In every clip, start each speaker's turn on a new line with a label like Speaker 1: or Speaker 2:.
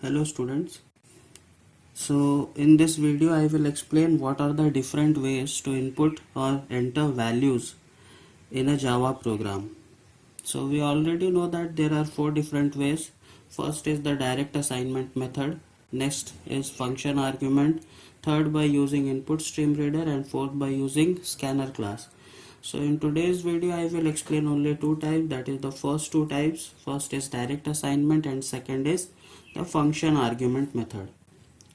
Speaker 1: Hello students. So in this video I will explain what are the different ways to input or enter values in a Java program. So we already know that there are four different ways. First is the direct assignment method, next is function argument, third by using input stream reader, and fourth by using scanner class. So in today's video I will explain only two types, that is the first two types. First is direct assignment and second is the function argument method.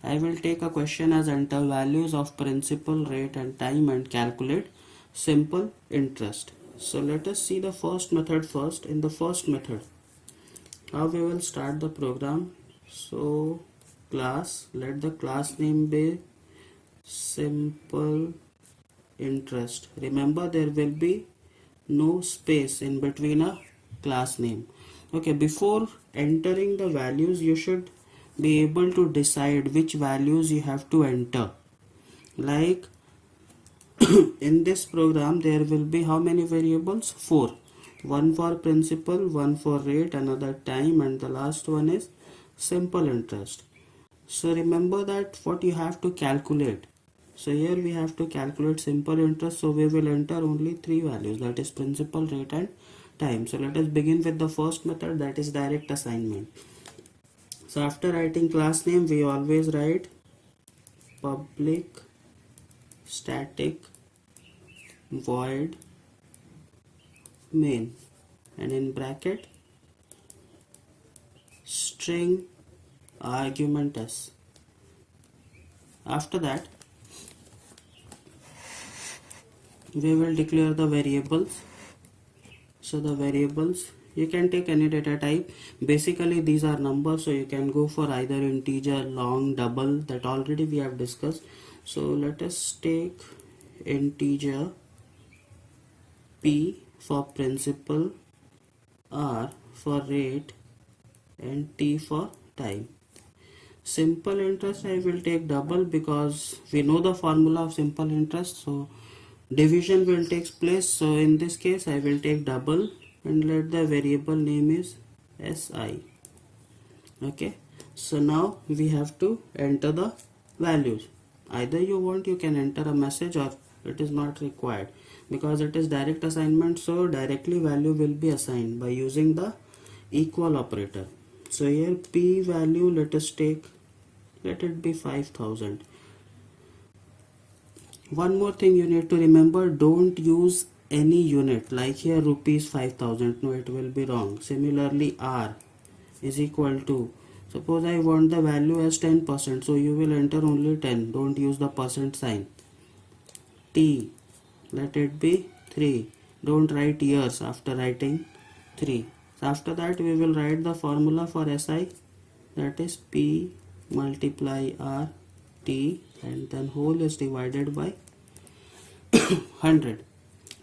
Speaker 1: I will take a question as enter values of principal, rate and time and calculate simple interest. So let us see the first method first. In the first method, how we will start the program. So class, let the class name be simple interest. Remember, there will be no space in between a class name. Okay, before entering the values you should be able to decide which values you have to enter. Like in this program there will be how many variables? 4. One for principal, one for rate, another time, and the last one is simple interest. So remember that what you have to calculate. So here we have to calculate simple interest, so we will enter only 3 values, that is principal, rate and time. So let us begin with the first method, that is direct assignment. So after writing class name we always write public static void main and in bracket string argument s. After that we will declare the variables. So the variables, you can take any data type. Basically these are numbers, so you can go for either integer, long, double, that already we have discussed. So let us take integer p for principal, r for rate and t for time. Simple interest I will take double because we know the formula of simple interest, so division will take place. So in this case I will take double and let the variable name is si. Okay, so now we have to enter the values. Either you want, you can enter a message, or it is not required because it is direct assignment, so directly value will be assigned by using the equal operator. So here p value, let us take, let it be 5000. One more thing you need to remember, don't use any unit like here rupees 5000, no, it will be wrong. Similarly r is equal to, suppose I want the value as 10%, so you will enter only 10, don't use the percent sign. T, let it be 3, don't write years after writing 3. So after that we will write the formula for SI, that is P multiply R T and then whole is divided by 100.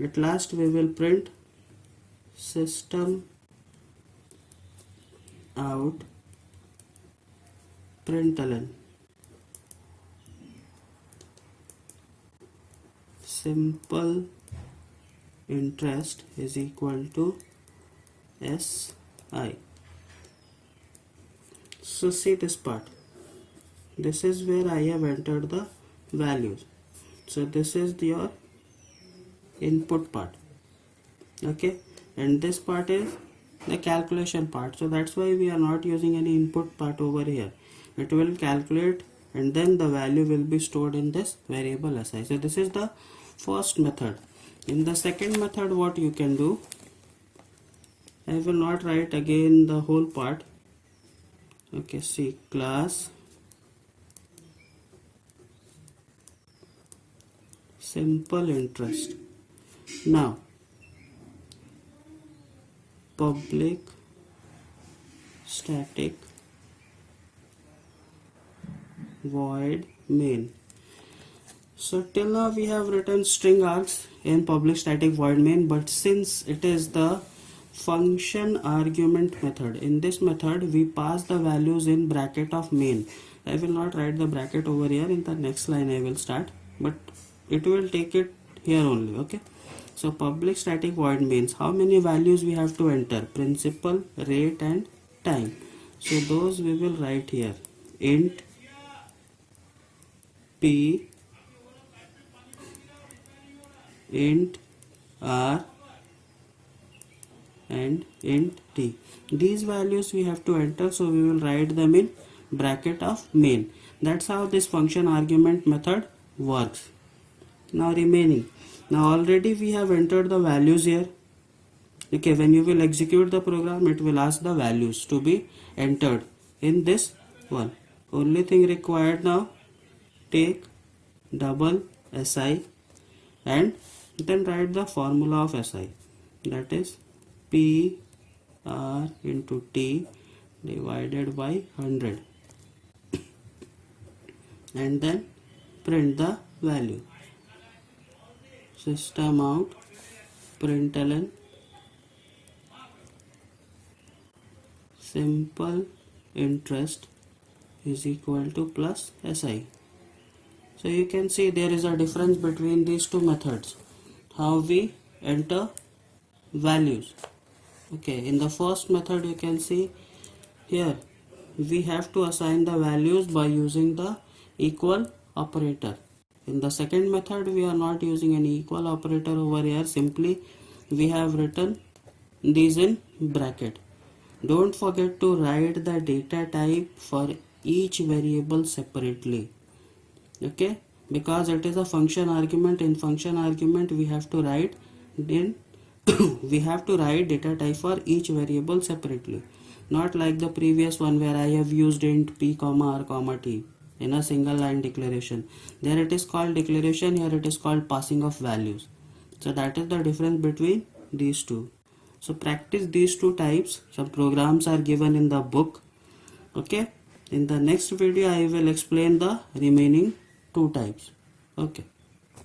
Speaker 1: At last we will print system out println simple interest is equal to SI. So see this part, this is where I have entered the values. So this is your input part, okay, and this part is the calculation part. So that's why we are not using any input part over here. It will calculate and then the value will be stored in this variable si. So this is the first method. In the second method, what you can do, I will not write again the whole part. Okay, see class simple interest. Now public static void main. So till now we have written string args in public static void main, but since it is the function argument method, in this method we pass the values in bracket of main. I will not write the bracket over here, in the next line I will start, but it will take it here only. Okay, so public static void means how many values we have to enter, principal, rate and time. So those we will write here. Int p, int r, and int t. These values we have to enter, so we will write them in bracket of main. That's how this function argument method works. Now remaining. Now already we have entered the values here. Okay, when you will execute the program, it will ask the values to be entered in this one. Only thing required now, take double SI and then write the formula of SI, that is P R into T divided by 100, and then print the value. System out println simple interest is equal to plus SI. So you can see there is a difference between these two methods, how we enter values. Okay, in the first method you can see here we have to assign the values by using the equal operator. In the second method we are not using any equal operator over here, simply we have written these in bracket. Don't forget to write the data type for each variable separately. Okay, because it is a function argument. In function argument we have to write we have to write data type for each variable separately, not like the previous one where I have used int p comma r comma t in a single line declaration. There it is called declaration, here it is called passing of values. So that is the difference between these two. So practice these two types. Some programs are given in the book. Okay, in the next video I will explain the remaining two types. Okay.